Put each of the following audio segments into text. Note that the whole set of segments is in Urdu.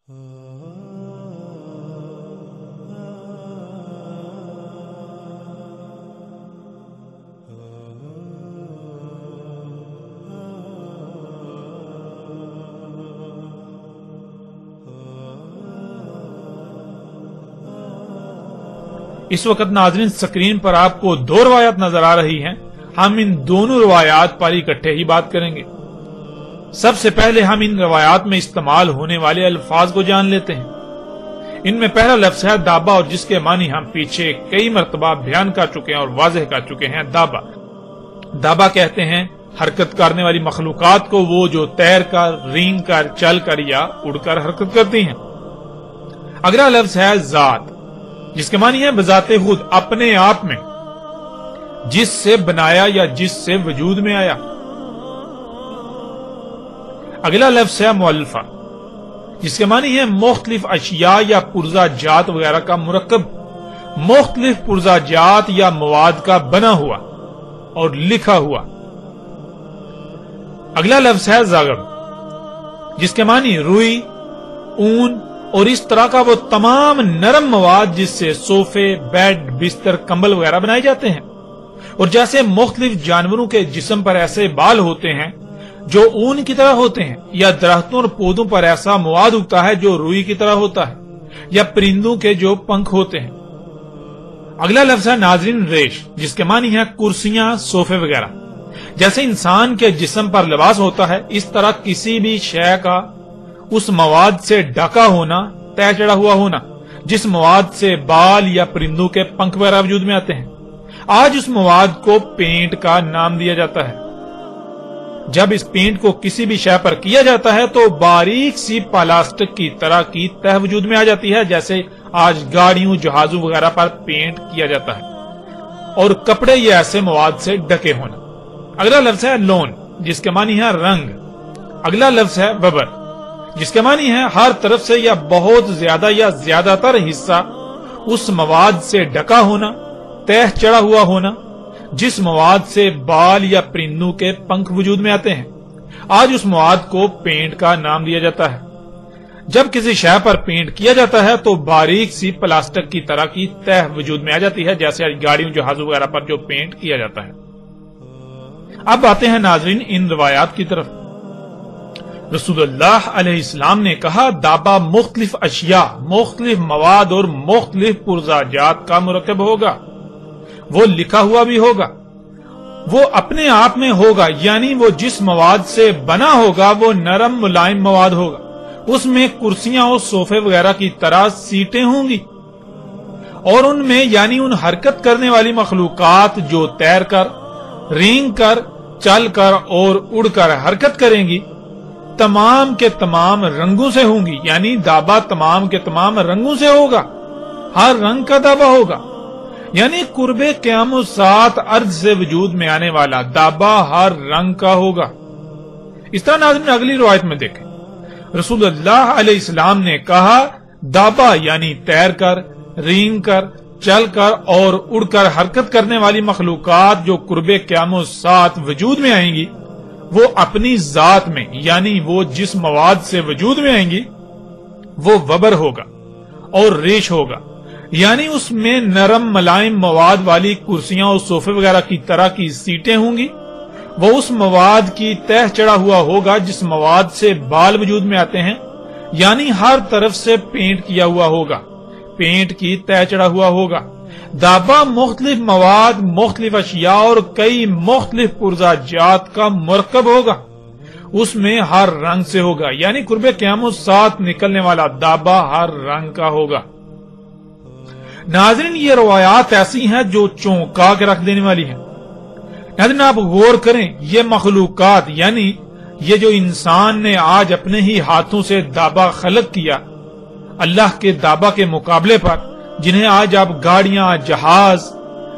اس وقت ناظرین سکرین پر آپ کو دو روایات نظر آ رہی ہیں. ہم ان دونوں روایات پر اکٹھے ہی بات کریں گے. سب سے پہلے ہم ان روایات میں استعمال ہونے والے الفاظ کو جان لیتے ہیں. ان میں پہلا لفظ ہے دابا، اور جس کے معنی ہم پیچھے کئی مرتبہ بیان کر چکے ہیں اور واضح کر چکے ہیں. دابا دابا کہتے ہیں حرکت کرنے والی مخلوقات کو، وہ جو تیر کر، رینگ کر، چل کر یا اڑ کر حرکت کرتی ہیں. اگلا لفظ ہے ذات، جس کے معنی ہے بذات خود، اپنے آپ میں، جس سے بنایا یا جس سے وجود میں آیا. اگلا لفظ ہے مؤلفہ، جس کے معنی ہے مختلف اشیاء یا پرزہ جات وغیرہ کا مرکب، مختلف پرزہ جات یا مواد کا بنا ہوا اور لکھا ہوا. اگلا لفظ ہے زغب، جس کے معنی روئی، اون اور اس طرح کا وہ تمام نرم مواد جس سے صوفے، بیڈ، بستر، کمبل وغیرہ بنائے جاتے ہیں. اور جیسے مختلف جانوروں کے جسم پر ایسے بال ہوتے ہیں جو اون کی طرح ہوتے ہیں، یا درختوں اور پودوں پر ایسا مواد اگتا ہے جو روئی کی طرح ہوتا ہے، یا پرندوں کے جو پنکھ ہوتے ہیں. اگلا لفظ ہے ناظرین ریش، جس کے معنی ہے کرسیاں، صوفے وغیرہ. جیسے انسان کے جسم پر لباس ہوتا ہے، اس طرح کسی بھی شے کا اس مواد سے ڈھکا ہونا، طے چڑھا ہوا ہونا، جس مواد سے بال یا پرندوں کے پنکھ وغیرہ وجود میں آتے ہیں. آج اس مواد کو پینٹ کا نام دیا جاتا ہے. جب اس پینٹ کو کسی بھی شے پر کیا جاتا ہے تو باریک سی پلاسٹک کی طرح کی تہ وجود میں آ جاتی ہے، جیسے آج گاڑیوں، جہازوں وغیرہ پر پینٹ کیا جاتا ہے. اور کپڑے یہ ایسے مواد سے ڈھکے ہونا. اگلا لفظ ہے لون، جس کے معنی ہے رنگ. اگلا لفظ ہے وبر، جس کے معنی ہے ہر طرف سے یا بہت زیادہ یا زیادہ تر حصہ اس مواد سے ڈھکا ہونا، تہ چڑھا ہوا ہونا، جس مواد سے بال یا پرندوں کے پنکھ وجود میں آتے ہیں. آج اس مواد کو پینٹ کا نام دیا جاتا ہے. جب کسی شے پر پینٹ کیا جاتا ہے تو باریک سی پلاسٹک کی طرح کی تہ وجود میں آ جاتی ہے، جیسے گاڑیوں، جہازوں وغیرہ پر جو پینٹ کیا جاتا ہے. اب آتے ہیں ناظرین ان روایات کی طرف. رسول اللہ علیہ السلام نے کہا دابا مختلف اشیاء، مختلف مواد اور مختلف پرزہ جات کا مرکب ہوگا. وہ لکھا ہوا بھی ہوگا، وہ اپنے آپ میں ہوگا، یعنی وہ جس مواد سے بنا ہوگا وہ نرم ملائم مواد ہوگا. اس میں کرسیاں اور صوفے وغیرہ کی طرح سیٹیں ہوں گی، اور ان میں یعنی ان حرکت کرنے والی مخلوقات جو تیر کر، رینگ کر، چل کر اور اڑ کر حرکت کریں گی، تمام کے تمام رنگوں سے ہوں گی. یعنی دابا تمام کے تمام رنگوں سے ہوگا، ہر رنگ کا دابا ہوگا. یعنی قرب قیام و سات ارض سے وجود میں آنے والا دابا ہر رنگ کا ہوگا. اس طرح ناظرین اگلی روایت میں دیکھیں، رسول اللہ علیہ السلام نے کہا دابا یعنی تیر کر، رینگ کر، چل کر اور اڑ کر حرکت کرنے والی مخلوقات جو قرب قیام و سات وجود میں آئیں گی، وہ اپنی ذات میں یعنی وہ جس مواد سے وجود میں آئیں گی وہ وبر ہوگا اور ریش ہوگا. یعنی اس میں نرم ملائم مواد والی کرسیاں اور صوفے وغیرہ کی طرح کی سیٹیں ہوں گی. وہ اس مواد کی تہ چڑھا ہوا ہوگا جس مواد سے بال وجود میں آتے ہیں، یعنی ہر طرف سے پینٹ کیا ہوا ہوگا، پینٹ کی تہ چڑھا ہوا ہوگا. دابا مختلف مواد، مختلف اشیاء اور کئی مختلف پرزہ جات کا مرکب ہوگا. اس میں ہر رنگ سے ہوگا، یعنی قرب قیام و سات نکلنے والا دابا ہر رنگ کا ہوگا. ناظرین یہ روایات ایسی ہیں جو چونکا کے رکھ دینے والی ہیں. ناظرین آپ غور کریں، یہ مخلوقات یعنی یہ جو انسان نے آج اپنے ہی ہاتھوں سے دابا خلق کیا اللہ کے دابا کے مقابلے پر، جنہیں آج آپ گاڑیاں، جہاز،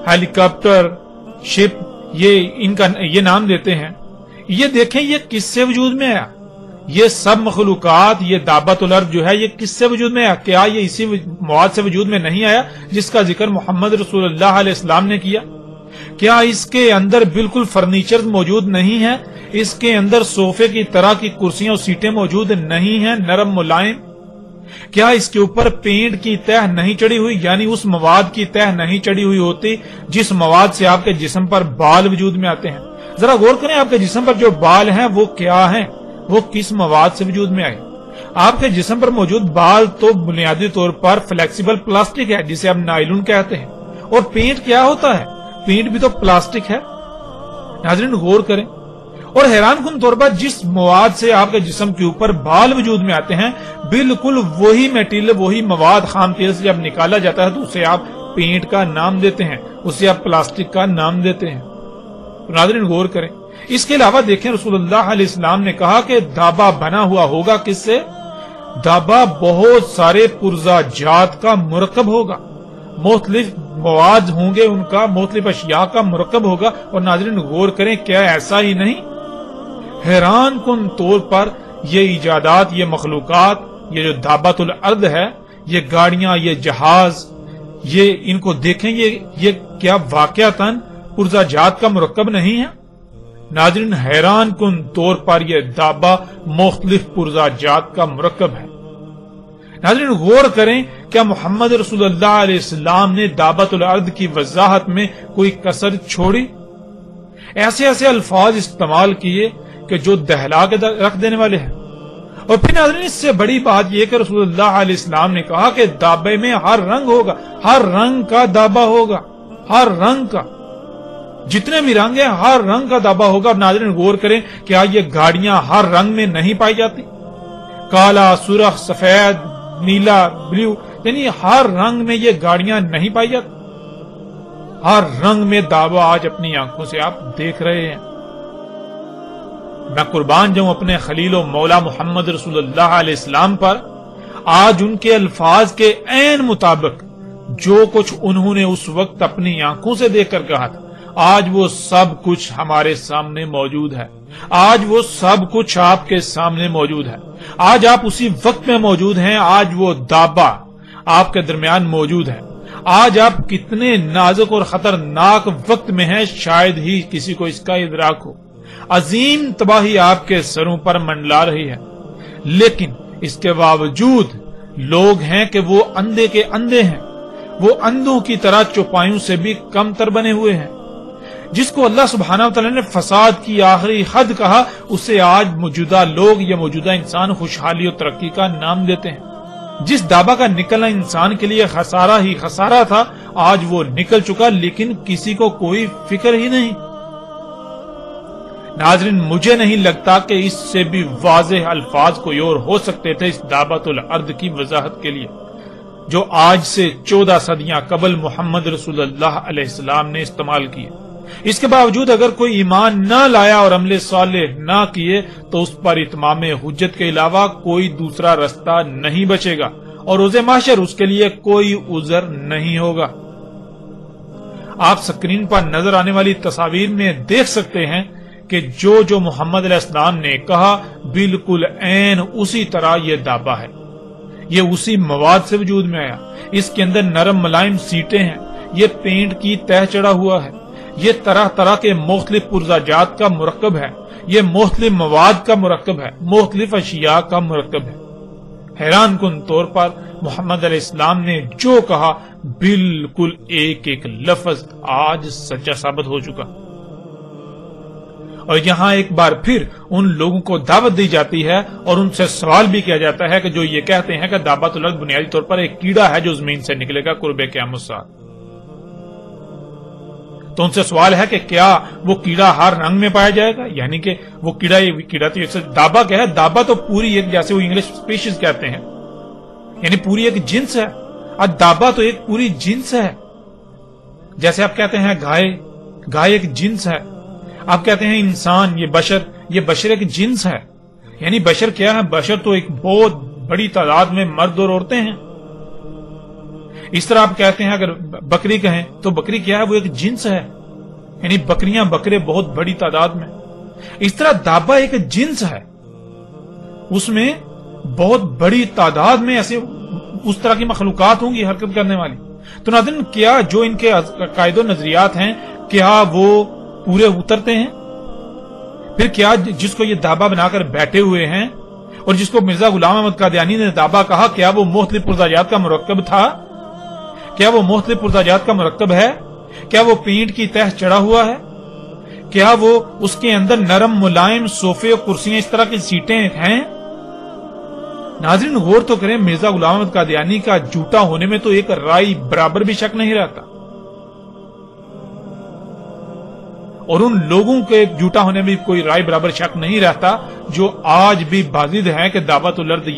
ہیلی کاپٹر، شپ یہ نام دیتے ہیں، یہ دیکھیں یہ کس سے وجود میں آیا. یہ سب مخلوقات، یہ دابۃ الارض جو ہے یہ کس سے وجود میں آیا؟ کیا یہ اسی مواد سے وجود میں نہیں آیا جس کا ذکر محمد رسول اللہ علیہ السلام نے کیا؟ کیا اس کے اندر بالکل فرنیچر موجود نہیں ہے؟ اس کے اندر صوفے کی طرح کی کرسیاں اور سیٹیں موجود نہیں ہیں، نرم ملائم؟ کیا اس کے اوپر پینٹ کی تہ نہیں چڑھی ہوئی، یعنی اس مواد کی تہ نہیں چڑھی ہوئی ہوتی جس مواد سے آپ کے جسم پر بال وجود میں آتے ہیں؟ ذرا غور کریں، آپ کے جسم پر جو بال ہیں وہ کیا ہیں، وہ کس مواد سے وجود میں آئے؟ آپ کے جسم پر موجود بال تو بنیادی طور پر فلیکسیبل پلاسٹک ہے جسے آپ نائلون کہتے ہیں، اور پینٹ کیا ہوتا ہے؟ پینٹ بھی تو پلاسٹک ہے۔ ناظرین غور کریں، اور حیران کن طور پر جس مواد سے آپ کے جسم کے اوپر بال وجود میں آتے ہیں بالکل وہی میٹیریل، وہی مواد خام تیل سے جب نکالا جاتا ہے تو اسے آپ پینٹ کا نام دیتے ہیں، اسے آپ پلاسٹک کا نام دیتے ہیں۔ تو ناظرین غور کریں، اس کے علاوہ دیکھیں رسول اللہ علیہ السلام نے کہا کہ دابا بنا ہوا ہوگا کس سے؟ دابا بہت سارے پرزا جات کا مرکب ہوگا، مختلف مواد ہوں گے، ان کا مختلف اشیاء کا مرکب ہوگا۔ اور ناظرین غور کریں، کیا ایسا ہی نہیں؟ حیران کن طور پر یہ ایجادات، یہ مخلوقات، یہ جو دابۃ الارض ہے، یہ گاڑیاں، یہ جہاز، یہ ان کو دیکھیں، یہ کیا واقعتاً پرزا جات کا مرکب نہیں ہے؟ ناظرین حیران کن طور پر یہ دابا مختلف پرزا جات کا مرکب ہے۔ ناظرین غور کریں، کیا محمد رسول اللہ علیہ السلام نے دابۃ الارض کی وضاحت میں کوئی کسر چھوڑی؟ ایسے ایسے الفاظ استعمال کیے کہ جو دہلا کے رکھ دینے والے ہیں۔ اور پھر ناظرین اس سے بڑی بات یہ کہ رسول اللہ علیہ السلام نے کہا کہ دابے میں ہر رنگ ہوگا، ہر رنگ کا دابا ہوگا، ہر رنگ کا، جتنے بھی رنگ ہیں ہر رنگ کا دابا ہوگا۔ اور ناظرین غور کریں، کیا یہ گاڑیاں ہر رنگ میں نہیں پائی جاتی؟ کالا، سرخ، سفید، نیلا، بلیو، یعنی ہر رنگ میں یہ گاڑیاں نہیں پائی جاتی؟ ہر رنگ میں دابا آج اپنی آنکھوں سے آپ دیکھ رہے ہیں۔ میں قربان جاؤں اپنے خلیل و مولا محمد رسول اللہ علیہ السلام پر، آج ان کے الفاظ کے عین مطابق جو کچھ انہوں نے اس وقت اپنی آنکھوں سے دیکھ کر کہا تھا، آج وہ سب کچھ ہمارے سامنے موجود ہے، آج وہ سب کچھ آپ کے سامنے موجود ہے، آج آپ اسی وقت میں موجود ہیں، آج وہ دابا آپ کے درمیان موجود ہے۔ آج آپ کتنے نازک اور خطرناک وقت میں ہیں، شاید ہی کسی کو اس کا ادراک ہو۔ عظیم تباہی آپ کے سروں پر منڈلا رہی ہے، لیکن اس کے باوجود لوگ ہیں کہ وہ اندھے کے اندھے ہیں، وہ اندھوں کی طرح چوپایوں سے بھی کم تر بنے ہوئے ہیں۔ جس کو اللہ سبحانہ وتعالی نے فساد کی آخری حد کہا، اسے آج موجودہ لوگ یا موجودہ انسان خوشحالی اور ترقی کا نام دیتے ہیں۔ جس دابا کا نکلنا انسان کے لیے خسارہ ہی خسارہ تھا، آج وہ نکل چکا، لیکن کسی کو کوئی فکر ہی نہیں۔ ناظرین مجھے نہیں لگتا کہ اس سے بھی واضح الفاظ کوئی اور ہو سکتے تھے اس دابۃ الارض کی وضاحت کے لیے، جو آج سے 14 صدیاں قبل محمد رسول اللہ علیہ السلام نے استعمال کیے۔ اس کے باوجود اگر کوئی ایمان نہ لایا اور عمل صالح نہ کیے تو اس پر اتمام حجت کے علاوہ کوئی دوسرا رستہ نہیں بچے گا، اور روز محشر اس کے لیے کوئی عذر نہیں ہوگا۔ آپ سکرین پر نظر آنے والی تصاویر میں دیکھ سکتے ہیں کہ جو محمد علیہ السلام نے کہا بالکل عین اسی طرح یہ دابا ہے، یہ اسی مواد سے وجود میں آیا۔ اس کے اندر نرم ملائم سیٹیں ہیں، یہ پینٹ کی تہ چڑھا ہوا ہے، یہ طرح طرح کے مختلف پرزا جات کا مرکب ہے، یہ مختلف مواد کا مرکب ہے، مختلف اشیاء کا مرکب ہے۔ حیران کن طور پر محمد علیہ السلام نے جو کہا بالکل ایک ایک لفظ آج سچا ثابت ہو چکا۔ اور یہاں ایک بار پھر ان لوگوں کو دعوت دی جاتی ہے اور ان سے سوال بھی کیا جاتا ہے کہ جو یہ کہتے ہیں کہ دابۃ الارض بنیادی طور پر ایک کیڑا ہے جو زمین سے نکلے گا قرب قیامت ساتھ، تو ان سے سوال ہے کہ کیا وہ کیڑا ہر رنگ میں پایا جائے گا؟ یعنی کہ وہ کیڑا تو دابا کیا ہے؟ دابا تو پوری ایک، جیسے وہ انگلش اسپیشیز کہتے ہیں، یعنی پوری ایک جنس ہے۔ اب دابا تو ایک پوری جنس ہے، جیسے آپ کہتے ہیں گائے ایک جنس ہے، آپ کہتے ہیں انسان، یہ بشر ایک جنس ہے۔ یعنی بشر کیا ہے؟ بشر تو ایک بہت بڑی تعداد میں مرد اور عورتیں ہیں۔ اس طرح آپ کہتے ہیں اگر بکری کہیں تو بکری کیا ہے؟ وہ ایک جنس ہے، یعنی بکریاں بکرے بہت بڑی تعداد میں۔ اس طرح دابا ایک جنس ہے، اس میں بہت بڑی تعداد میں ایسے اس طرح کی مخلوقات ہوں گی حرکت کرنے والی۔ تو ناظرین کیا جو ان کے عقائد و نظریات ہیں کیا وہ پورے اترتے ہیں؟ پھر کیا جس کو یہ دابا بنا کر بیٹھے ہوئے ہیں اور جس کو مرزا غلام احمد قادیانی نے دابا کہا، کیا وہ مختلف پرزاجات کا مرکب تھا؟ کیا وہ مختلف پرزاجات کا مرکب ہے؟ کیا وہ پینٹ کی تہ چڑھا ہوا ہے؟ کیا وہ اس کے اندر نرم ملائم صوفے اور کرسیاں اس طرح کی سیٹیں ہیں؟ ناظرین غور تو کریں، مرزا غلام احمد قادیانی کا جھوٹا ہونے میں تو ایک رائی برابر بھی شک نہیں رہتا، اور ان لوگوں کے جھوٹا ہونے میں کوئی رائے برابر شک نہیں رہتا جو آج بھی بازد ہیں کہ دعوت الارض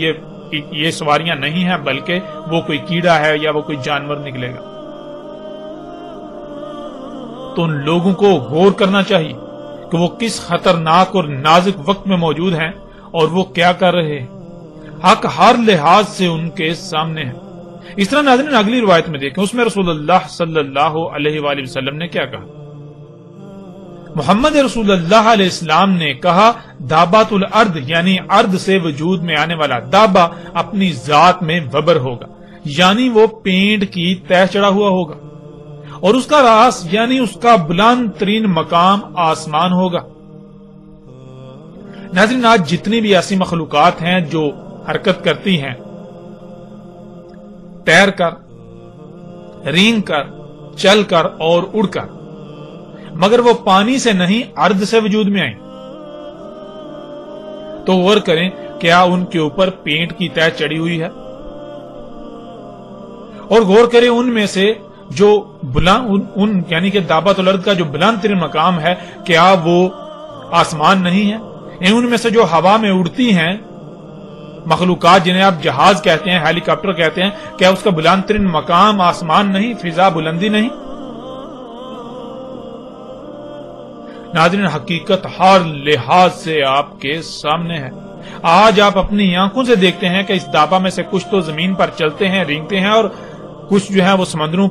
یہ سواریاں نہیں ہیں بلکہ وہ کوئی کیڑا ہے یا وہ کوئی جانور نکلے گا۔ تو ان لوگوں کو غور کرنا چاہیے کہ وہ کس خطرناک اور نازک وقت میں موجود ہیں اور وہ کیا کر رہے ہیں۔ حق ہر لحاظ سے ان کے سامنے ہے۔ اس طرح ناظرین اگلی روایت میں دیکھیں، اس میں رسول اللہ صلی اللہ علیہ وآلہ وسلم نے کیا کہا؟ محمد رسول اللہ علیہ السلام نے کہا، دابات الارض یعنی ارض سے وجود میں آنے والا دابا اپنی ذات میں وبر ہوگا، یعنی وہ پینٹ کی تہ چڑھا ہوا ہوگا، اور اس کا راس یعنی اس کا بلند ترین مقام آسمان ہوگا۔ ناظرین آج جتنی بھی ایسی مخلوقات ہیں جو حرکت کرتی ہیں، تیر کر، رینگ کر، چل کر اور اڑ کر، مگر وہ پانی سے نہیں ارض سے وجود میں آئیں، تو غور کریں کیا ان کے اوپر پینٹ کی تہ چڑھی ہوئی ہے؟ اور غور کریں ان میں سے جو بلند یعنی کہ دابت الارض کا جو بلند ترین مقام ہے، کیا وہ آسمان نہیں ہے؟ ان میں سے جو ہوا میں اڑتی ہیں مخلوقات جنہیں آپ جہاز کہتے ہیں، ہیلی کاپٹر کہتے ہیں، کیا اس کا بلند ترین مقام آسمان نہیں، فضا بلندی نہیں؟ ناظرین حقیقت ہر لحاظ سے آپ کے سامنے ہے۔ آج آپ اپنی آنکھوں سے دیکھتے ہیں کہ اس دابا میں سے کچھ تو زمین پر چلتے ہیں، رینگتے ہیں، اور کچھ جو ہے وہ سمندروں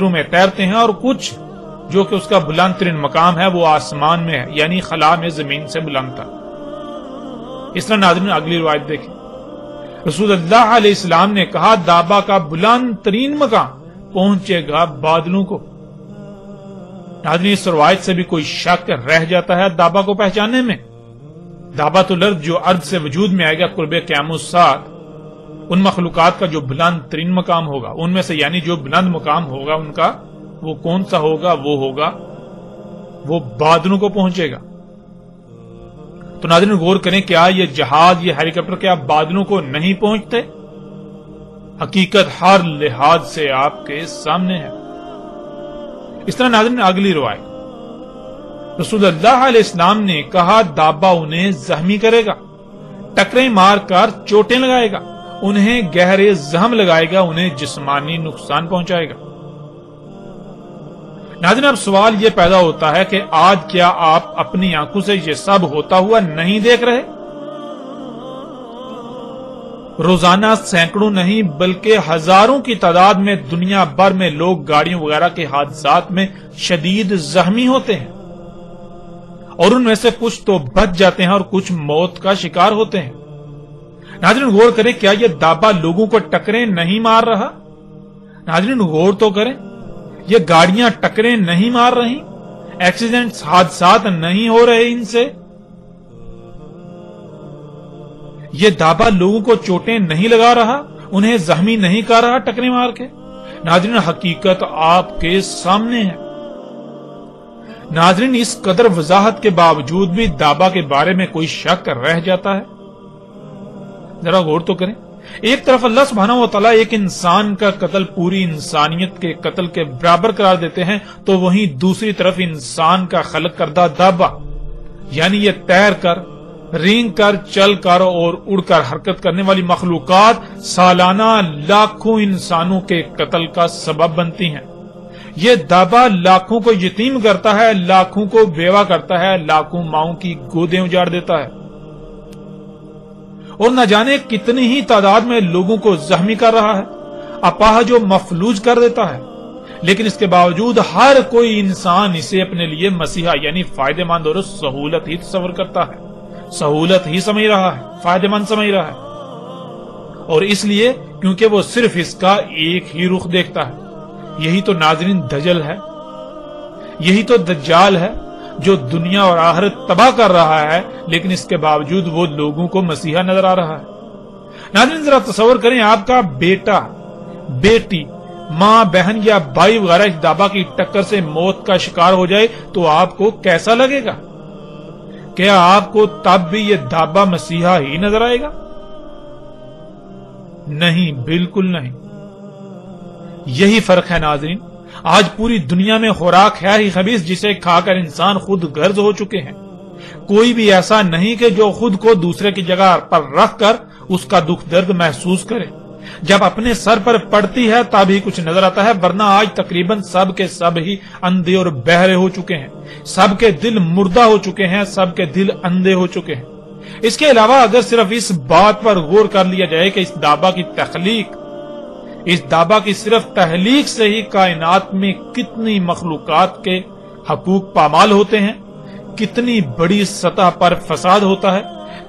میں تیرتے ہیں، اور کچھ جو کہ اس کا بلند ترین مقام ہے وہ آسمان میں ہے، یعنی خلا میں زمین سے بلند تھا۔ اس طرح ناظرین اگلی روایت دیکھیں، رسول اللہ علیہ السلام نے کہا، دابا کا بلند ترین مقام پہنچے گا بادلوں کو۔ ناظرین اس روایت سے بھی کوئی شک رہ جاتا ہے دابا کو پہچاننے میں؟ دابت الارض جو ارض سے وجود میں آئے گا قرب قیام الساعۃ، ان مخلوقات کا جو بلند ترین مقام ہوگا، ان میں سے یعنی جو بلند مقام ہوگا ان کا، وہ کون سا ہوگا؟ وہ بادلوں کو پہنچے گا۔ تو ناظرین غور کریں، کیا یہ جہاز، یہ ہیلی کاپٹر کیا بادلوں کو نہیں پہنچتے؟ حقیقت ہر لحاظ سے آپ کے سامنے ہے۔ اس طرح ناظرین اگلی روایت، رسول اللہ علیہ السلام نے کہا، دابا انہیں زخمی کرے گا، ٹکریں مار کر چوٹیں لگائے گا، انہیں گہرے زخم لگائے گا، انہیں جسمانی نقصان پہنچائے گا۔ ناظرین اب سوال یہ پیدا ہوتا ہے کہ آج کیا آپ اپنی آنکھوں سے یہ سب ہوتا ہوا نہیں دیکھ رہے؟ روزانہ سینکڑوں نہیں بلکہ ہزاروں کی تعداد میں دنیا بھر میں لوگ گاڑیوں وغیرہ کے حادثات میں شدید زخمی ہوتے ہیں، اور ان میں سے کچھ تو بچ جاتے ہیں اور کچھ موت کا شکار ہوتے ہیں۔ ناظرین غور کریں، کیا یہ دابا لوگوں کو ٹکریں نہیں مار رہا؟ ناظرین غور تو کریں، یہ گاڑیاں ٹکریں نہیں مار رہی، ایکسیڈنٹس، حادثات نہیں ہو رہے ان سے، یہ دابا لوگوں کو چوٹیں نہیں لگا رہا، انہیں زخمی نہیں کر رہا ٹکریں مار کے۔ ناظرین حقیقت آپ کے سامنے ہے۔ ناظرین اس قدر وضاحت کے باوجود بھی دابا کے بارے میں کوئی شک رہ جاتا ہے؟ ذرا غور تو کریں، ایک طرف اللہ سبحانہ و تعالیٰ ایک انسان کا قتل پوری انسانیت کے قتل کے برابر قرار دیتے ہیں، تو وہیں دوسری طرف انسان کا خلق کردہ دابا یعنی یہ تیر کر، رینگ کر، چل کر اور اڑ کر حرکت کرنے والی مخلوقات سالانہ لاکھوں انسانوں کے قتل کا سبب بنتی ہیں۔ یہ دابا لاکھوں کو یتیم کرتا ہے، لاکھوں کو بیوہ کرتا ہے، لاکھوں ماؤں کی گودیں اجاڑ دیتا ہے، اور نہ جانے کتنی ہی تعداد میں لوگوں کو زخمی کر رہا ہے، اپاہج و مفلوج کر دیتا ہے۔ لیکن اس کے باوجود ہر کوئی انسان اسے اپنے لیے مسیحا یعنی فائدہ مند اور سہولت ہی تصور کرتا ہے، سہولت ہی سمجھ رہا ہے، فائدہ مند سمجھ رہا ہے، اور اس لیے کیونکہ وہ صرف اس کا ایک ہی رخ دیکھتا ہے۔ یہی تو ناظرین دجل ہے، یہی تو دجال ہے۔ جو دنیا اور آخرت تباہ کر رہا ہے، لیکن اس کے باوجود وہ لوگوں کو مسیحا نظر آ رہا ہے۔ ناظرین ذرا تصور کریں، آپ کا بیٹا، بیٹی، ماں، بہن یا بھائی وغیرہ اس دابا کی ٹکر سے موت کا شکار ہو جائے تو آپ کو کیسا لگے گا؟ کیا آپ کو تب بھی یہ دابا مسیحا ہی نظر آئے گا؟ نہیں، بالکل نہیں۔ یہی فرق ہے ناظرین، آج پوری دنیا میں خوراک ہے ہی خبیث جسے کھا کر انسان خود غرض ہو چکے ہیں۔ کوئی بھی ایسا نہیں کہ جو خود کو دوسرے کی جگہ پر رکھ کر اس کا دکھ درد محسوس کرے۔ جب اپنے سر پر پڑتی ہے تب ہی کچھ نظر آتا ہے، ورنہ آج تقریباً سب کے سب ہی اندھے اور بہرے ہو چکے ہیں، سب کے دل مردہ ہو چکے ہیں، سب کے دل اندھے ہو چکے ہیں۔ اس کے علاوہ اگر صرف اس بات پر غور کر لیا جائے کہ اس دابا کی صرف تخلیق سے ہی کائنات میں کتنی مخلوقات کے حقوق پامال ہوتے ہیں، کتنی بڑی سطح پر فساد ہوتا ہے،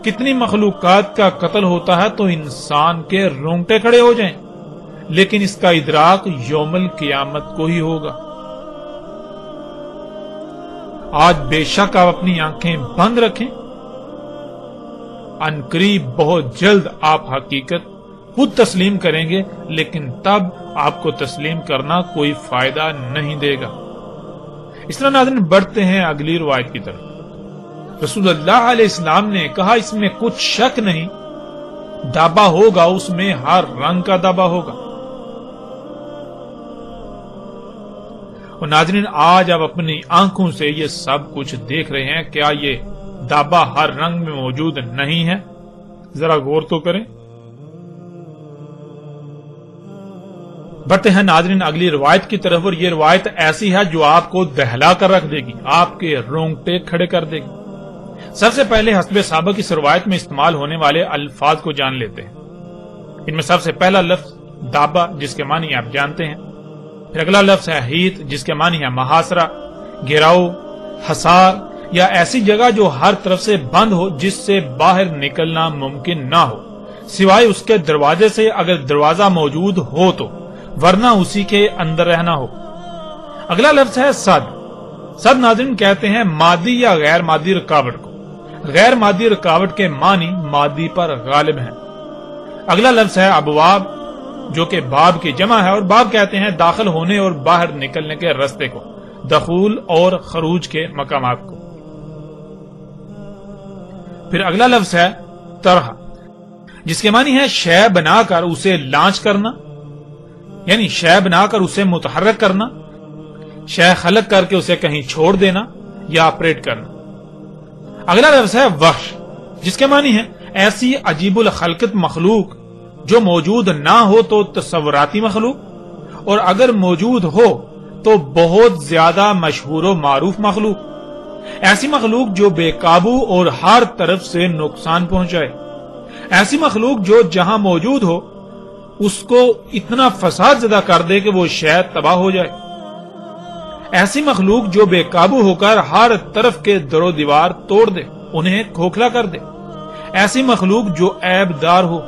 کتنی مخلوقات کا قتل ہوتا ہے، تو انسان کے رونگٹے کھڑے ہو جائیں۔ لیکن اس کا ادراک یوم القیامت کو ہی ہوگا۔ آج بے شک آپ اپنی آنکھیں بند رکھیں، عنقریب بہت جلد آپ حقیقت خود تسلیم کریں گے، لیکن تب آپ کو تسلیم کرنا کوئی فائدہ نہیں دے گا۔ اس طرح ناظرین بڑھتے ہیں اگلی روایت کی طرف۔ رسول اللہ علیہ السلام نے کہا اس میں کچھ شک نہیں، دابا ہوگا، اس میں ہر رنگ کا دابا ہوگا۔ اور ناظرین آج آپ اپنی آنکھوں سے یہ سب کچھ دیکھ رہے ہیں، کیا یہ دابا ہر رنگ میں موجود نہیں ہے؟ ذرا غور تو کریں۔ بڑھتے ہیں ناظرین اگلی روایت کی طرف، اور یہ روایت ایسی ہے جو آپ کو دہلا کر رکھ دے گی، آپ کے رونگٹے کھڑے کر دے گی۔ سب سے پہلے حسب سابق اس روایت میں استعمال ہونے والے الفاظ کو جان لیتے ہیں۔ ان میں سب سے پہلا لفظ دابا، جس کے معنی آپ جانتے ہیں۔ پھر اگلا لفظ ہے حیط، جس کے معنی ہے محاصرہ، گھیراؤ، حصار یا ایسی جگہ جو ہر طرف سے بند ہو، جس سے باہر نکلنا ممکن نہ ہو سوائے اس کے دروازے سے، اگر دروازہ موجود ہو تو، ورنہ اسی کے اندر رہنا ہو۔ اگلا لفظ ہے صد۔ صد ناظرین کہتے ہیں مادی یا غیر مادی رکاوٹ کو۔ غیر مادی رکاوٹ کے معنی مادی پر غالب ہیں۔ اگلا لفظ ہے ابواب، جو کہ باب کی جمع ہے، اور باب کہتے ہیں داخل ہونے اور باہر نکلنے کے رستے کو، دخول اور خروج کے مقامات کو۔ پھر اگلا لفظ ہے طرح، جس کے معنی ہے شے بنا کر اسے لانچ کرنا، یعنی شے بنا کر اسے متحرک کرنا، شے خلق کر کے اسے کہیں چھوڑ دینا یا آپریٹ کرنا۔ اگلا لفظ ہے وحش، جس کے معنی ہے ایسی عجیب الخلقت مخلوق جو موجود نہ ہو تو تصوراتی مخلوق، اور اگر موجود ہو تو بہت زیادہ مشہور و معروف مخلوق، ایسی مخلوق جو بے قابو اور ہر طرف سے نقصان پہنچائے، ایسی مخلوق جو جہاں موجود ہو اس کو اتنا فساد زدہ کر دے کہ وہ شاید تباہ ہو جائے، ایسی مخلوق جو بے قابو ہو کر ہر طرف کے در و دیوار توڑ دے، انہیں کھوکھلا کر دے، ایسی مخلوق جو عیب دار ہو،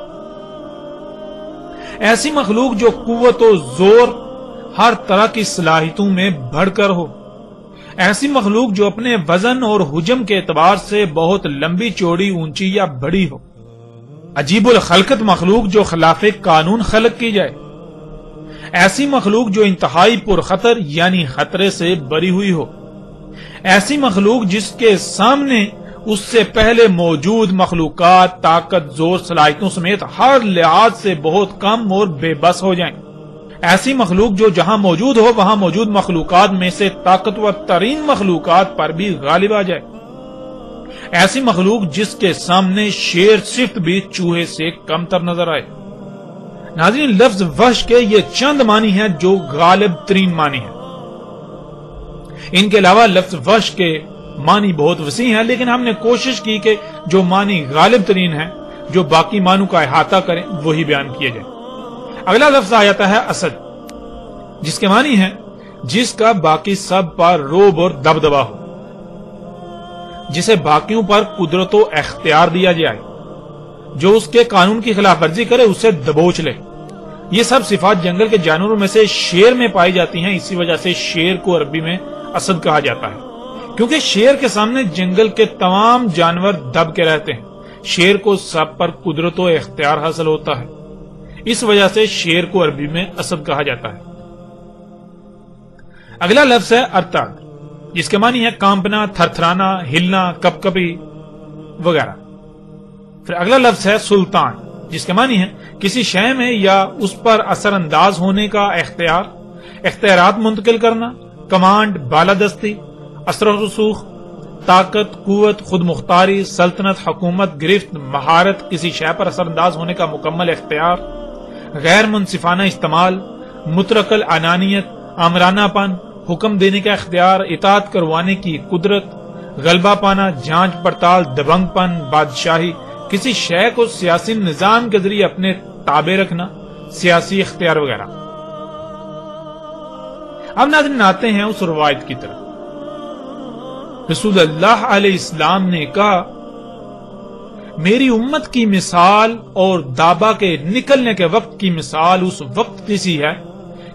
ایسی مخلوق جو قوت و زور ہر طرح کی صلاحیتوں میں بڑھ کر ہو، ایسی مخلوق جو اپنے وزن اور حجم کے اعتبار سے بہت لمبی چوڑی اونچی یا بڑی ہو، عجیب الخلقت مخلوق جو خلاف قانون خلق کی جائے، ایسی مخلوق جو انتہائی پرخطر یعنی خطرے سے بری ہوئی ہو، ایسی مخلوق جس کے سامنے اس سے پہلے موجود مخلوقات طاقت زور صلاحیتوں سمیت ہر لحاظ سے بہت کم اور بے بس ہو جائیں، ایسی مخلوق جو جہاں موجود ہو وہاں موجود مخلوقات میں سے طاقتور ترین مخلوقات پر بھی غالب آ جائے، ایسی مخلوق جس کے سامنے شیر صفت بھی چوہے سے کم تر نظر آئے۔ ناظرین لفظ وحش کے یہ چند معنی ہیں جو غالب ترین معنی ہیں، ان کے علاوہ لفظ وحش کے معنی بہت وسیع ہیں، لیکن ہم نے کوشش کی کہ جو معنی غالب ترین ہیں، جو باقی معنوں کا احاطہ کریں، وہی بیان کیے جائیں۔ اگلا لفظ آ جاتا ہے اسد، جس کے معنی ہے جس کا باقی سب پر روب اور دبدبا ہو، جسے باقیوں پر قدرت و اختیار دیا جائے، جو اس کے قانون کی خلاف ورزی کرے اسے دبوچ لے۔ یہ سب صفات جنگل کے جانوروں میں سے شیر میں پائی جاتی ہیں، اسی وجہ سے شیر کو عربی میں اسد کہا جاتا ہے، کیونکہ شیر کے سامنے جنگل کے تمام جانور دب کے رہتے ہیں. شیر کو سب پر قدرت و اختیار حاصل ہوتا ہے. اس وجہ سے شیر کو عربی میں اسد کہا جاتا ہے. اگلا لفظ ہے ارتعد، جس کے معنی ہے کانپنا، تھرتھرانا، ہلنا، کپ کپی وغیرہ. پھر اگلا لفظ ہے سلطان، جس کے معنی ہے کسی شے میں یا اس پر اثر انداز ہونے کا اختیار، اختیارات منتقل کرنا، کمانڈ، بالادستی، اثر و رسوخ، طاقت، قوت، خود مختاری، سلطنت، حکومت، گرفت، مہارت، کسی شے پر اثر انداز ہونے کا مکمل اختیار، غیر منصفانہ استعمال، مطلق العنانیت، آمرانہ پن، حکم دینے کا اختیار، اطاعت کروانے کی قدرت، غلبہ پانا، جانچ پڑتال، دبنگ پن، بادشاہی، کسی شے کو سیاسی نظام کے ذریعے اپنے تابع رکھنا، سیاسی اختیار وغیرہ. اب ناظرین آتے ہیں اس روایت کی طرف. رسول اللہ علیہ السلام نے کہا میری امت کی مثال اور دابا کے نکلنے کے وقت کی مثال اس وقت کی سی ہے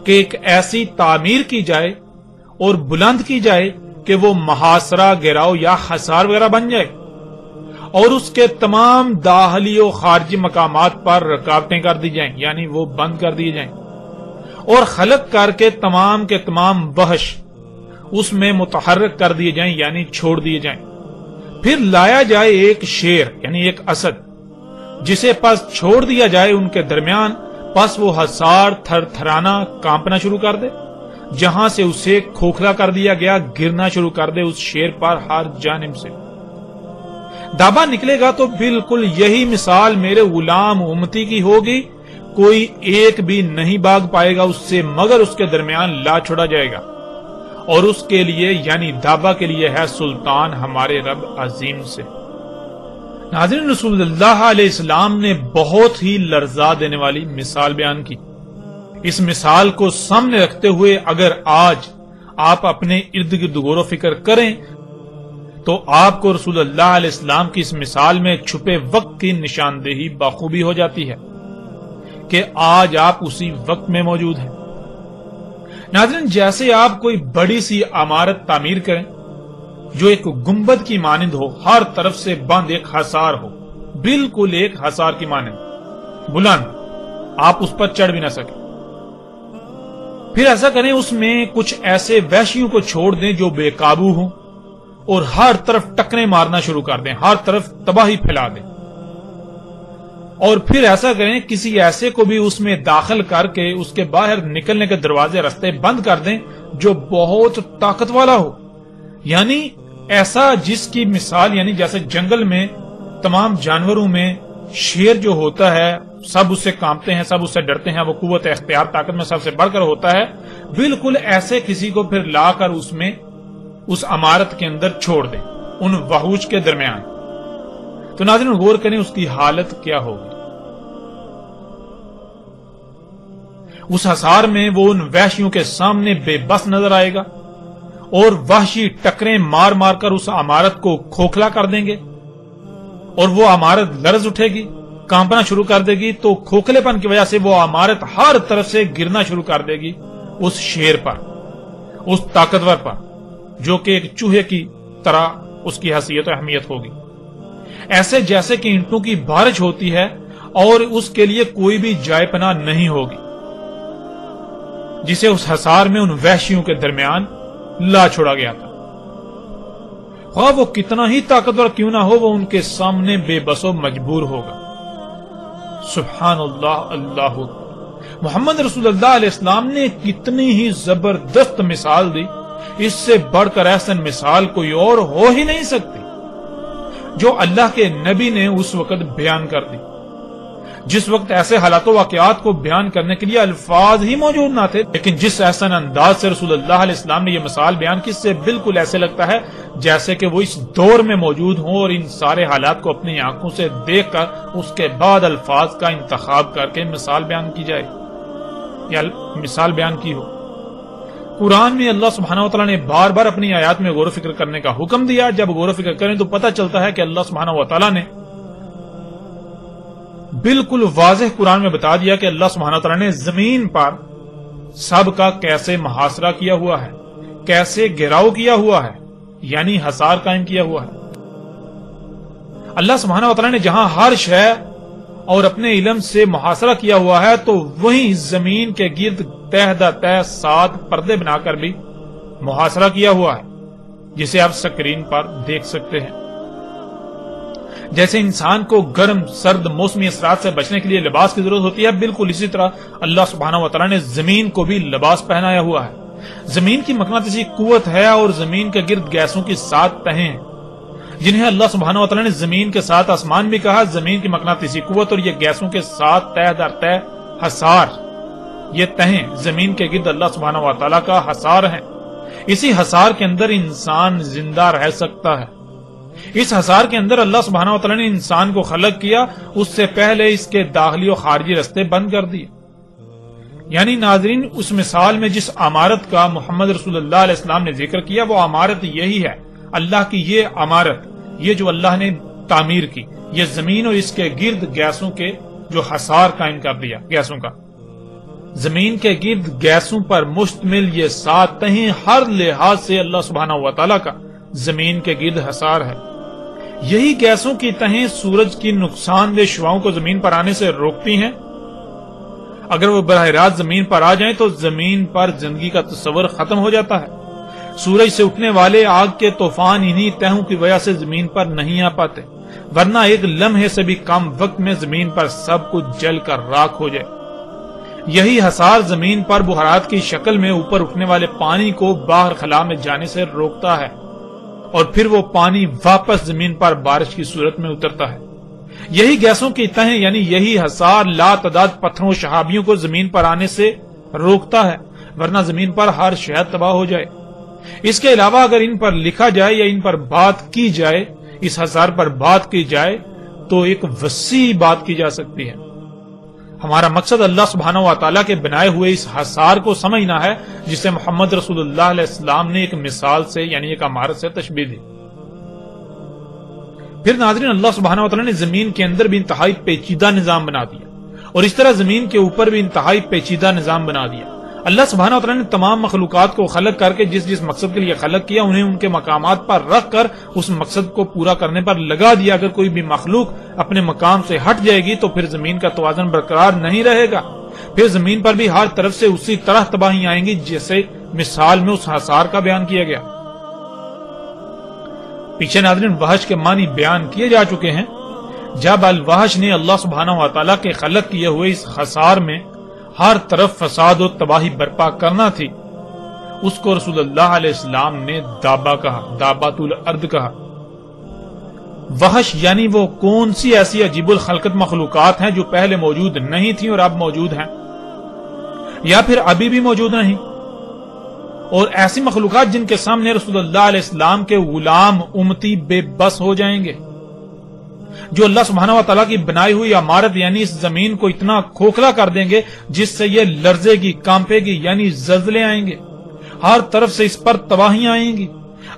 کہ ایک ایسی تعمیر کی جائے اور بلند کی جائے کہ وہ محاصرہ، گراؤ یا حصار وغیرہ بن جائے، اور اس کے تمام داخلی و خارجی مقامات پر رکاوٹیں کر دی جائیں، یعنی وہ بند کر دی جائیں، اور خلق کر کے تمام وحش اس میں متحرک کر دیے جائیں، یعنی چھوڑ دیے جائیں. پھر لایا جائے ایک شیر یعنی ایک اسد، جسے پس چھوڑ دیا جائے ان کے درمیان، پس وہ حصار، تھر تھرانا، کانپنا شروع کر دے، جہاں سے اسے کھوکھلا کر دیا گیا گرنا شروع کر دے اس شیر پر ہر جانب سے. دابا نکلے گا تو بالکل یہی مثال میرے غلام امتی کی ہوگی، کوئی ایک بھی نہیں بھاگ پائے گا اس سے مگر اس کے درمیان لا چھوڑا جائے گا، اور اس کے لیے یعنی دابا کے لیے ہے سلطان ہمارے رب عظیم سے. ناظرین، رسول اللہ علیہ السلام نے بہت ہی لرزا دینے والی مثال بیان کی. اس مثال کو سامنے رکھتے ہوئے اگر آج آپ اپنے ارد گرد غور و فکر کریں تو آپ کو رسول اللہ علیہ السلام کی اس مثال میں چھپے وقت کی نشاندہی بخوبی ہو جاتی ہے کہ آج آپ اسی وقت میں موجود ہیں. ناظرین، جیسے آپ کوئی بڑی سی عمارت تعمیر کریں جو ایک گنبد کی مانند ہو، ہر طرف سے بند ایک حصار ہو، بالکل ایک حصار کی مانند بلند، آپ اس پر چڑھ بھی نہ سکیں. پھر ایسا کریں اس میں کچھ ایسے وحشیوں کو چھوڑ دیں جو بے قابو ہوں اور ہر طرف ٹکریں مارنا شروع کر دیں، ہر طرف تباہی پھیلا دیں. اور پھر ایسا کریں کسی ایسے کو بھی اس میں داخل کر کے اس کے باہر نکلنے کے دروازے رستے بند کر دیں جو بہت طاقت والا ہو، یعنی ایسا جس کی مثال یعنی جیسے جنگل میں تمام جانوروں میں شیر جو ہوتا ہے سب اس سے کانپتے ہیں، سب اس سے ڈرتے ہیں، وہ قوت اختیار طاقت میں سب سے بڑھ کر ہوتا ہے، بالکل ایسے کسی کو پھر لا کر اس میں اس عمارت کے اندر چھوڑ دیں ان وحوش کے درمیان. تو ناظرین غور کریں اس کی حالت کیا ہوگی. اس حصار میں وہ ان وحشیوں کے سامنے بے بس نظر آئے گا اور وحشی ٹکریں مار مار کر اس عمارت کو کھوکھلا کر دیں گے، اور وہ عمارت لرز اٹھے گی، کانپنا شروع کر دے گی. تو کھوکھلے پن کی وجہ سے وہ عمارت ہر طرف سے گرنا شروع کر دے گی اس شیر پر، اس طاقتور پر، جو کہ ایک چوہے کی طرح اس کی حیثیت و اہمیت ہوگی، ایسے جیسے کہ اینٹوں کی بارش ہوتی ہے اور اس کے لیے کوئی بھی جائے پناہ نہیں ہوگی، جسے اس حصار میں ان وحشیوں کے درمیان لا چھوڑا گیا تھا. خواہ وہ کتنا ہی طاقتور کیوں نہ ہو، وہ ان کے سامنے بے بس و مجبور ہوگا. سبحان اللہ، اللہ اکبر. محمد رسول اللہ علیہ السلام نے کتنی ہی زبردست مثال دی، اس سے بڑھ کر احسن مثال کوئی اور ہو ہی نہیں سکتی جو اللہ کے نبی نے اس وقت بیان کر دی، جس وقت ایسے حالات و واقعات کو بیان کرنے کے لیے الفاظ ہی موجود نہ تھے. لیکن جس احسن انداز سے رسول اللہ علیہ السلام نے یہ مثال بیان کی، اس سے بالکل ایسے لگتا ہے جیسے کہ وہ اس دور میں موجود ہوں اور ان سارے حالات کو اپنی آنکھوں سے دیکھ کر اس کے بعد الفاظ کا انتخاب کر کے مثال بیان کی جائے یا مثال بیان کی ہو. قرآن میں اللہ سبحانہ و تعالیٰ نے بار بار اپنی آیات میں غور و فکر کرنے کا حکم دیا. جب غور و فکر کریں تو پتہ چلتا ہے کہ اللہ سبحانہ و تعالیٰ نے بالکل واضح قرآن میں بتا دیا کہ اللہ سبحانہ و تعالیٰ نے زمین پر سب کا کیسے محاصرہ کیا ہوا ہے، کیسے گھیراؤ کیا ہوا ہے، یعنی حصار قائم کیا ہوا ہے۔ اللہ سبحانہ وتعالی نے جہاں ہر شے اور اپنے علم سے محاصرہ کیا ہوا ہے تو وہیں زمین کے گرد تہ در تہ 7 پردے بنا کر بھی محاصرہ کیا ہوا ہے، جسے آپ سکرین پر دیکھ سکتے ہیں۔ جیسے انسان کو گرم سرد موسمی اثرات سے بچنے کے لیے لباس کی ضرورت ہوتی ہے، بالکل اسی طرح اللہ سبحانہ وتعالی نے زمین کو بھی لباس پہنایا ہوا ہے۔ زمین کی مقناطیسی قوت ہے اور زمین کے گرد گیسوں کی 7 تہیں ہیں، جنہیں اللہ سبحانہ وتعالی نے زمین کے ساتھ آسمان بھی کہا۔ زمین کی مقناطیسی قوت اور یہ گیسوں کے 7 تہ در تہ حصار، یہ تہیں زمین کے گرد اللہ سبحانہ وتعالی کا حصار ہیں۔ اسی حصار کے اندر انسان زندہ رہ سکتا ہے۔ اس حصار کے اندر اللہ سبحانہ وتعالی نے انسان کو خلق کیا، اس سے پہلے اس کے داخلی و خارجی رستے بند کر دیے۔ یعنی ناظرین، اس مثال میں جس عمارت کا محمد رسول اللہ علیہ السلام نے ذکر کیا وہ عمارت یہی ہے، اللہ کی یہ عمارت، یہ جو اللہ نے تعمیر کی، یہ زمین اور اس کے گرد گیسوں کے جو حصار قائم کر دیا، گیسوں کا، زمین کے گرد گیسوں پر مشتمل یہ 7 تہیں ہر لحاظ سے اللہ سبحانہ وتعالی کا زمین کے گرد حصار ہے۔ یہی گیسوں کی تہیں سورج کی نقصان دہ شعاؤں کو زمین پر آنے سے روکتی ہیں۔ اگر وہ براہ راست زمین پر آ جائیں تو زمین پر زندگی کا تصور ختم ہو جاتا ہے۔ سورج سے اٹھنے والے آگ کے طوفان انہی تہوں کی وجہ سے زمین پر نہیں آ پاتے، ورنہ ایک لمحے سے بھی کم وقت میں زمین پر سب کچھ جل کر راکھ ہو جائے۔ یہی حصار زمین پر بخارات کی شکل میں اوپر اٹھنے والے پانی کو باہر خلا میں جانے سے روکتا ہے، اور پھر وہ پانی واپس زمین پر بارش کی صورت میں اترتا ہے۔ یہی گیسوں کی تہیں یعنی یہی حصار لا تعداد پتھروں و شہابیوں کو زمین پر آنے سے روکتا ہے، ورنہ زمین پر ہر شے تباہ ہو جائے۔ اس کے علاوہ اگر ان پر لکھا جائے یا ان پر بات کی جائے، اس حصار پر بات کی جائے تو ایک وسیع بات کی جا سکتی ہے۔ ہمارا مقصد اللہ سبحانہ وتعالی کے بنائے ہوئے اس حصار کو سمجھنا ہے، جسے محمد رسول اللہ علیہ السلام نے ایک مثال سے یعنی ایک عمارت سے تشبیہ دی۔ پھر ناظرین، اللہ سبحانہ وتعالی نے زمین کے اندر بھی انتہائی پیچیدہ نظام بنا دیا، اور اس طرح زمین کے اوپر بھی انتہائی پیچیدہ نظام بنا دیا۔ اللہ سبحانہ وتعالی نے تمام مخلوقات کو خلق کر کے جس مقصد کے لیے خلق کیا، انہیں ان کے مقامات پر رکھ کر اس مقصد کو پورا کرنے پر لگا دیا۔ اگر کوئی بھی مخلوق اپنے مقام سے ہٹ جائے گی تو پھر زمین کا توازن برقرار نہیں رہے گا، پھر زمین پر بھی ہر طرف سے اسی طرح تباہی آئیں گی جیسے مثال میں اس حصار کا بیان کیا گیا۔ پیچھے ناظرین وحش کے معنی بیان کیے جا چکے ہیں۔ جب الوحش نے اللہ سبحانہ وتعالی کے خلق کیے ہوئے اس حصار میں ہر طرف فساد و تباہی برپا کرنا تھی، اس کو رسول اللہ علیہ السلام نے دابا کہا، دابات الارض کہا۔ وحش یعنی وہ کون سی ایسی عجیب الخلقت مخلوقات ہیں جو پہلے موجود نہیں تھیں اور اب موجود ہیں، یا پھر ابھی بھی موجود نہیں، اور ایسی مخلوقات جن کے سامنے رسول اللہ علیہ السلام کے غلام امتی بے بس ہو جائیں گے، جو اللہ سبحانہ وتعالی کی بنائی ہوئی عمارت یعنی اس زمین کو اتنا کھوکھلا کر دیں گے جس سے یہ لرزے گی، کانپے گی، یعنی زلزلے آئیں گے، ہر طرف سے اس پر تباہیاں آئیں گی،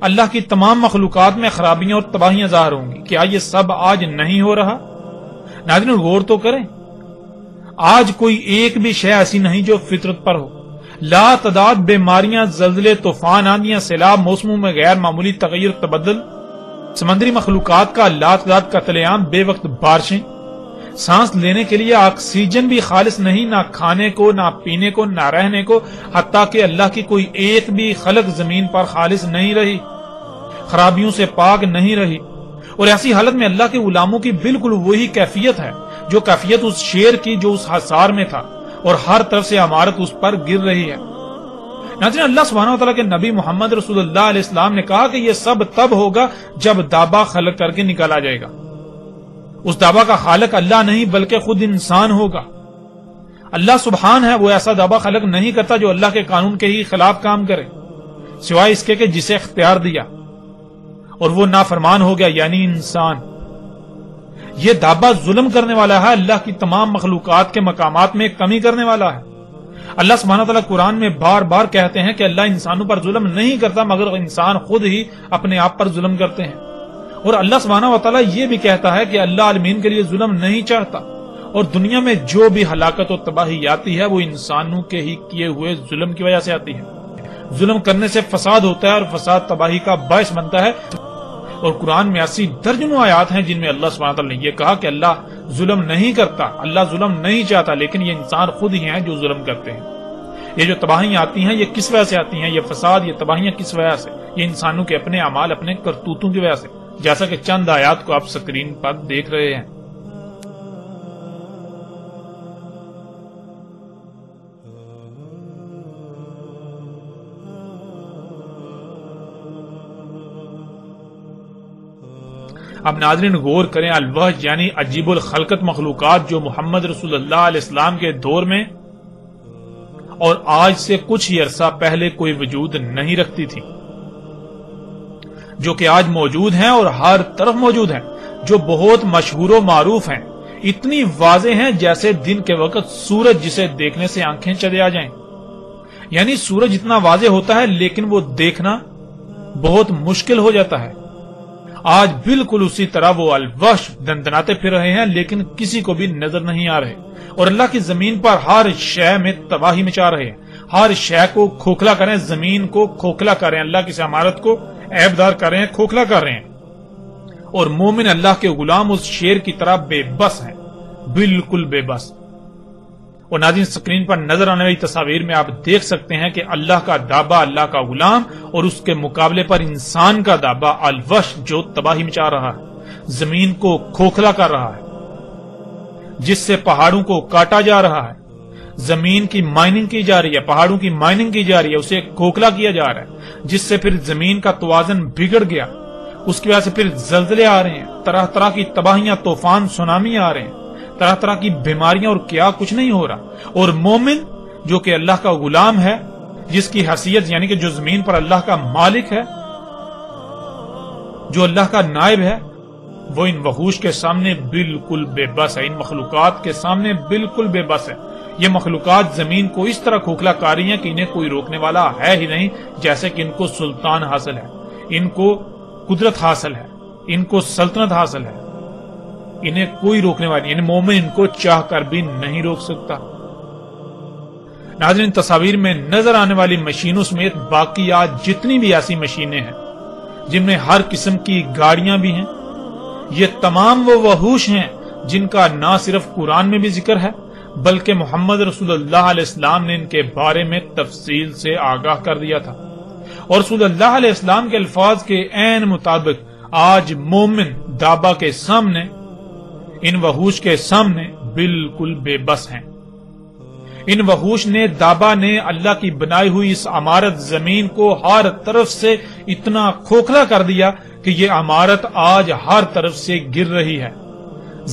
اللہ کی تمام مخلوقات میں خرابیاں اور تباہیاں ظاہر ہوں گی۔ کیا یہ سب آج نہیں ہو رہا؟ ناظرین غور تو کریں، آج کوئی ایک بھی شے ایسی نہیں جو فطرت پر ہو۔ لا تعداد بیماریاں، زلزلے، طوفان، آندیاں، سیلاب، موسموں میں غیر معمولی تغیر تبدل، سمندری مخلوقات کا لا تعداد قتل عام، بے وقت بارشیں، سانس لینے کے لیے آکسیجن بھی خالص نہیں، نہ کھانے کو، نہ پینے کو، نہ رہنے کو، حتیٰ کہ اللہ کی کوئی ایک بھی خلق زمین پر خالص نہیں رہی، خرابیوں سے پاک نہیں رہی۔ اور ایسی حالت میں اللہ کے غلاموں کی بالکل وہی کیفیت ہے جو کیفیت اس شیر کی جو اس حصار میں تھا، اور ہر طرف سے عمارت اس پر گر رہی ہے۔ ناظرین اللہ سبحانہ وتعالی کے نبی محمد رسول اللہ علیہ السلام نے کہا کہ یہ سب تب ہوگا جب دابا خلق کر کے نکالا جائے گا۔ اس دابا کا خالق اللہ نہیں بلکہ خود انسان ہوگا۔ اللہ سبحان ہے، وہ ایسا دابا خلق نہیں کرتا جو اللہ کے قانون کے ہی خلاف کام کرے، سوائے اس کے کہ جسے اختیار دیا، اور وہ نافرمان ہو گیا یعنی انسان۔ یہ دابا ظلم کرنے والا ہے، اللہ کی تمام مخلوقات کے مقامات میں کمی کرنے والا ہے۔ اللہ سبحانہ وتعالی قرآن میں بار بار کہتے ہیں کہ اللہ انسانوں پر ظلم نہیں کرتا مگر انسان خود ہی اپنے آپ پر ظلم کرتے ہیں، اور اللہ سبحانہ وتعالی یہ بھی کہتا ہے کہ اللہ عالمین کے لیے ظلم نہیں چاہتا، اور دنیا میں جو بھی ہلاکت و تباہی آتی ہے وہ انسانوں کے ہی کیے ہوئے ظلم کی وجہ سے آتی ہے۔ ظلم کرنے سے فساد ہوتا ہے اور فساد تباہی کا باعث بنتا ہے. اور قرآن میں ایسی درجنوں آیات ہیں جن میں اللہ سبحانہ وتعالی نے یہ کہا کہ اللہ ظلم نہیں کرتا، اللہ ظلم نہیں چاہتا، لیکن یہ انسان خود ہی ہیں جو ظلم کرتے ہیں. یہ جو تباہیاں آتی ہیں یہ کس وجہ سے آتی ہیں؟ یہ فساد، یہ تباہیاں کس وجہ سے؟ یہ انسانوں کے اپنے اعمال، اپنے کرتوتوں کی وجہ سے، جیسا کہ چند آیات کو آپ سکرین پر دیکھ رہے ہیں. اب ناظرین غور کریں، الوحش یعنی عجیب الخلقت مخلوقات جو محمد رسول اللہ علیہ السلام کے دور میں اور آج سے کچھ ہی عرصہ پہلے کوئی وجود نہیں رکھتی تھی، جو کہ آج موجود ہیں اور ہر طرف موجود ہیں، جو بہت مشہور و معروف ہیں، اتنی واضح ہیں جیسے دن کے وقت سورج جسے دیکھنے سے آنکھیں چلے آ جائیں. یعنی سورج اتنا واضح ہوتا ہے لیکن وہ دیکھنا بہت مشکل ہو جاتا ہے. آج بالکل اسی طرح وہ الوحش دندناتے پھر رہے ہیں لیکن کسی کو بھی نظر نہیں آ رہے، اور اللہ کی زمین پر ہر شے میں تباہی مچا رہے ہیں. ہر شے کو کھوکھلا کریں، زمین کو کھوکھلا کریں، اللہ کی عمارت کو عیبدار کر رہے ہیں، کھوکھلا کر رہے ہیں. اور مومن اللہ کے غلام اس شیر کی طرح بے بس ہیں، بالکل بے بس. اور ناظرین سکرین پر نظر آنے والی تصاویر میں آپ دیکھ سکتے ہیں کہ اللہ کا دابا اللہ کا غلام اور اس کے مقابلے پر انسان کا دابا الوحش جو تباہی مچا رہا ہے، زمین کو کھوکھلا کر رہا ہے، جس سے پہاڑوں کو کاٹا جا رہا ہے، زمین کی مائننگ کی جا رہی ہے، پہاڑوں کی مائننگ کی جا رہی ہے، اسے کھوکھلا کیا جا رہا ہے، جس سے پھر زمین کا توازن بگڑ گیا. اس کی وجہ سے پھر زلزلے آ رہے ہیں، طرح طرح کی تباہیاں، طوفان، سونامی آ رہے ہیں، طرح طرح کی بیماریاں، اور کیا کچھ نہیں ہو رہا. اور مومن جو کہ اللہ کا غلام ہے، جس کی حیثیت یعنی کہ جو زمین پر اللہ کا مالک ہے، جو اللہ کا نائب ہے، وہ ان وحوش کے سامنے بالکل بے بس ہے، ان مخلوقات کے سامنے بالکل بے بس ہے. یہ مخلوقات زمین کو اس طرح کھوکھلا کر رہی ہیں کہ انہیں کوئی روکنے والا ہے ہی نہیں، جیسے کہ ان کو سلطان حاصل ہے، ان کو قدرت حاصل ہے، ان کو سلطنت حاصل ہے، انہیں کوئی روکنے والا نہیں. یعنی مومن ان کو چاہ کر بھی نہیں روک سکتا. ناظرین تصاویر میں نظر آنے والی مشینوں سمیت باقی آج جتنی بھی ایسی مشینیں ہیں جن میں ہر قسم کی گاڑیاں بھی ہیں، یہ تمام وہ وحوش ہیں جن کا نہ صرف قرآن میں بھی ذکر ہے بلکہ محمد رسول اللہ علیہ السلام نے ان کے بارے میں تفصیل سے آگاہ کر دیا تھا. اور رسول اللہ علیہ السلام کے الفاظ کے عین مطابق آج مومن دابا کے سامنے، ان وحوش کے سامنے بالکل بے بس ہیں. ان وحوش نے، دابا نے اللہ کی بنائی ہوئی اس عمارت زمین کو ہر طرف سے اتنا کھوکھلا کر دیا کہ یہ عمارت آج ہر طرف سے گر رہی ہے.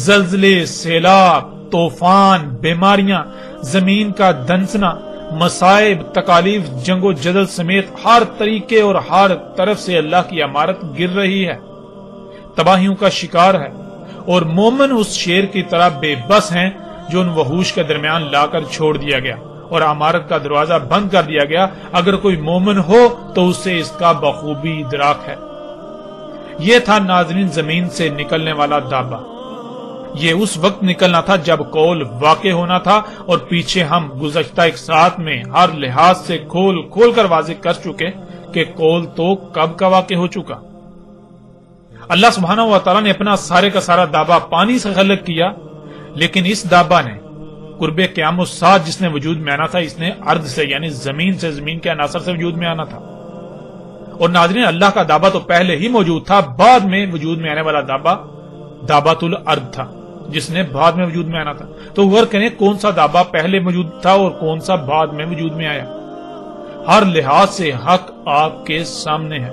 زلزلے، سیلاب، طوفان، بیماریاں، زمین کا دنسنا، مصائب، تکالیف، جنگ و جدل سمیت ہر طریقے اور ہر طرف سے اللہ کی عمارت گر رہی ہے، تباہیوں کا شکار ہے. اور مومن اس شیر کی طرح بے بس ہیں جو ان وحوش کے درمیان لا کر چھوڑ دیا گیا اور عمارت کا دروازہ بند کر دیا گیا. اگر کوئی مومن ہو تو اسے اس کا بخوبی ادراک ہے. یہ تھا ناظرین زمین سے نکلنے والا دابا. یہ اس وقت نکلنا تھا جب قول واقع ہونا تھا، اور پیچھے ہم گزشتہ ایک ساعت میں ہر لحاظ سے کھول کھول کر واضح کر چکے کہ قول تو کب کا واقع ہو چکا. اللہ سبحانہ و تعالیٰ نے اپنا سارے کا سارا دابا پانی سے خلق کیا، لیکن اس دابا نے قرب قیام الساعت جس نے وجود میں آنا تھا، اس نے ارض سے یعنی زمین سے، زمین کے عناصر سے وجود میں آنا تھا. اور ناظرین اللہ کا دابا تو پہلے ہی موجود تھا، بعد میں وجود میں آنے والا دابا دابۃ الارض تھا جس نے بعد میں وجود میں آنا تھا. تو غور کریں کون سا دابا پہلے موجود تھا اور کون سا بعد میں وجود میں آیا. ہر لحاظ سے حق آپ کے سامنے ہے.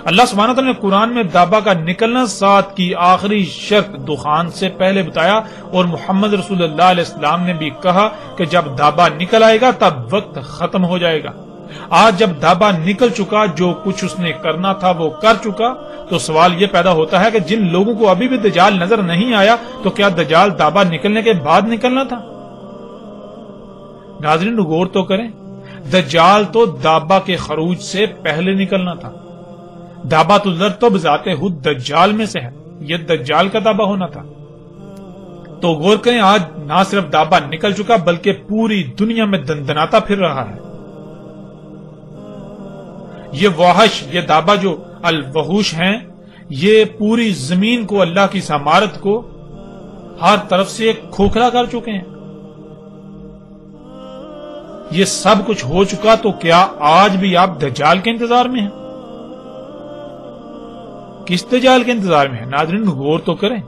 اللہ سبحانہ تعالیٰ نے قرآن میں دابا کا نکلنا ساتھ کی آخری شرط دخان سے پہلے بتایا، اور محمد رسول اللہ علیہ السلام نے بھی کہا کہ جب دابا نکل آئے گا تب وقت ختم ہو جائے گا. آج جب دابا نکل چکا، جو کچھ اس نے کرنا تھا وہ کر چکا، تو سوال یہ پیدا ہوتا ہے کہ جن لوگوں کو ابھی بھی دجال نظر نہیں آیا تو کیا دجال دابا نکلنے کے بعد نکلنا تھا؟ ناظرین غور تو کریں، دجال تو دابا کے خروج سے پہلے نکلنا تھا. دابۃ الارض تو بذات خود دجال میں سے ہے، یہ دجال کا دابا ہونا تھا. تو غور کریں آج نہ صرف دابا نکل چکا بلکہ پوری دنیا میں دندناتا پھر رہا ہے. یہ وحش، یہ دابا جو الوحوش ہیں، یہ پوری زمین کو، اللہ کی سمارت کو ہر طرف سے کھوکھلا کر چکے ہیں۔ یہ سب کچھ ہو چکا تو کیا آج بھی آپ دجال کے انتظار میں ہیں؟ کس دجال کے انتظار میں ہیں؟ ناظرین غور تو کریں،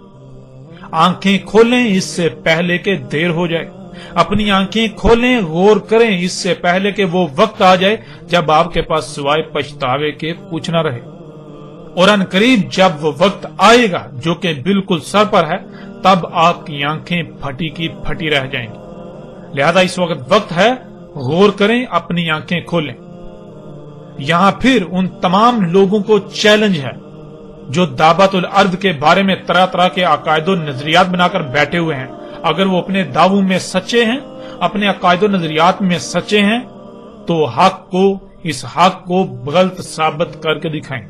آنکھیں کھولیں اس سے پہلے کہ دیر ہو جائے، اپنی آنکھیں کھولیں، غور کریں اس سے پہلے کہ وہ وقت آ جائے جب آپ کے پاس سوائے پچھتاوے کے کچھ نہ رہے۔ اور ان قریب جب وہ وقت آئے گا جو کہ بالکل سر پر ہے، تب آپ کی آنکھیں پھٹی کی پھٹی رہ جائیں گی۔ لہذا اس وقت ہے، غور کریں، اپنی آنکھیں کھولیں۔ یہاں پھر ان تمام لوگوں کو چیلنج ہے جو دعوت الارض کے بارے میں طرح طرح کے عقائد و نظریات بنا کر بیٹھے ہوئے ہیں۔ اگر وہ اپنے دعووں میں سچے ہیں، اپنے عقائد و نظریات میں سچے ہیں، تو اس حق کو غلط ثابت کر کے دکھائیں۔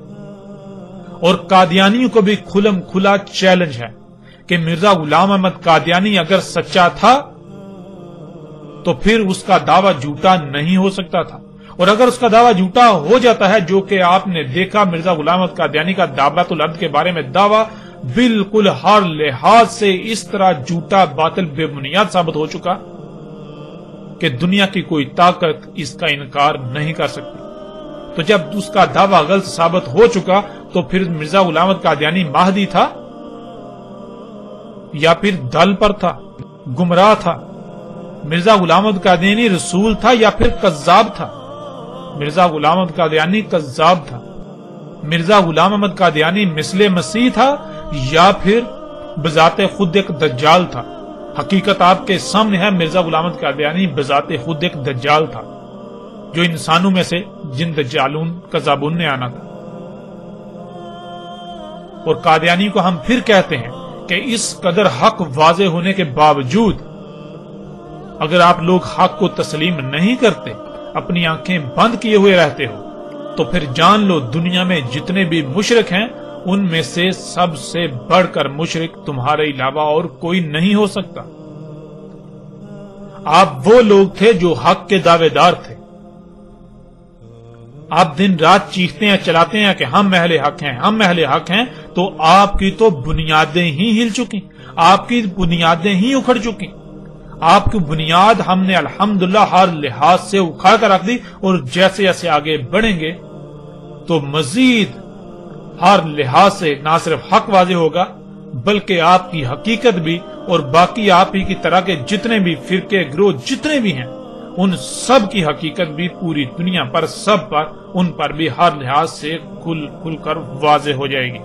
اور قادیانیوں کو بھی کھلم کھلا چیلنج ہے کہ مرزا غلام احمد قادیانی اگر سچا تھا تو پھر اس کا دعویٰ جھوٹا نہیں ہو سکتا تھا، اور اگر اس کا دعویٰ جھوٹا ہو جاتا ہے، جو کہ آپ نے دیکھا مرزا غلام احمد قادیانی کا دعوت الارض کے بارے میں دعویٰ بالکل ہر لحاظ سے اس طرح جھوٹا، باطل، بے بنیاد ثابت ہو چکا کہ دنیا کی کوئی طاقت اس کا انکار نہیں کر سکتی۔ تو جب اس کا دعویٰ غلط ثابت ہو چکا تو پھر مرزا غلام احمد قادیانی مہدی تھا یا پھر دل پر تھا، گمراہ تھا؟ مرزا غلام احمد قادیانی رسول تھا یا پھر کذاب تھا؟ مرزا غلام احمد قادیانی کذاب تھا۔ مرزا غلام احمد قادیانی مثل مسیح تھا یا پھر بذات خود ایک دجال تھا؟ حقیقت آپ کے سامنے ہے، مرزا غلام احمد قادیانی بذات خود ایک دجال تھا، جو انسانوں میں سے جن دجالون کذابون نے آنا تھا۔ اور قادیانی کو ہم پھر کہتے ہیں کہ اس قدر حق واضح ہونے کے باوجود اگر آپ لوگ حق کو تسلیم نہیں کرتے، اپنی آنکھیں بند کیے ہوئے رہتے ہو، تو پھر جان لو دنیا میں جتنے بھی مشرک ہیں ان میں سے سب سے بڑھ کر مشرک تمہارے علاوہ اور کوئی نہیں ہو سکتا۔ آپ وہ لوگ تھے جو حق کے دعوے دار تھے۔ آپ دن رات چیختے ہیں، چلاتے ہیں کہ ہم اہل حق ہیں، ہم اہل حق ہیں، تو آپ کی تو بنیادیں ہی ہل چکی، آپ کی بنیادیں ہی اکھڑ چکی۔ آپ کی بنیاد ہم نے الحمدللہ ہر لحاظ سے اکھاڑ کر رکھ دی، اور جیسے جیسے آگے بڑھیں گے تو مزید ہر لحاظ سے نہ صرف حق واضح ہوگا بلکہ آپ کی حقیقت بھی، اور باقی آپ ہی کی طرح کے جتنے بھی فرقے، گروہ جتنے بھی ہیں، ان سب کی حقیقت بھی پوری دنیا پر، سب پر، ان پر بھی ہر لحاظ سے کھل کر واضح ہو جائے گی۔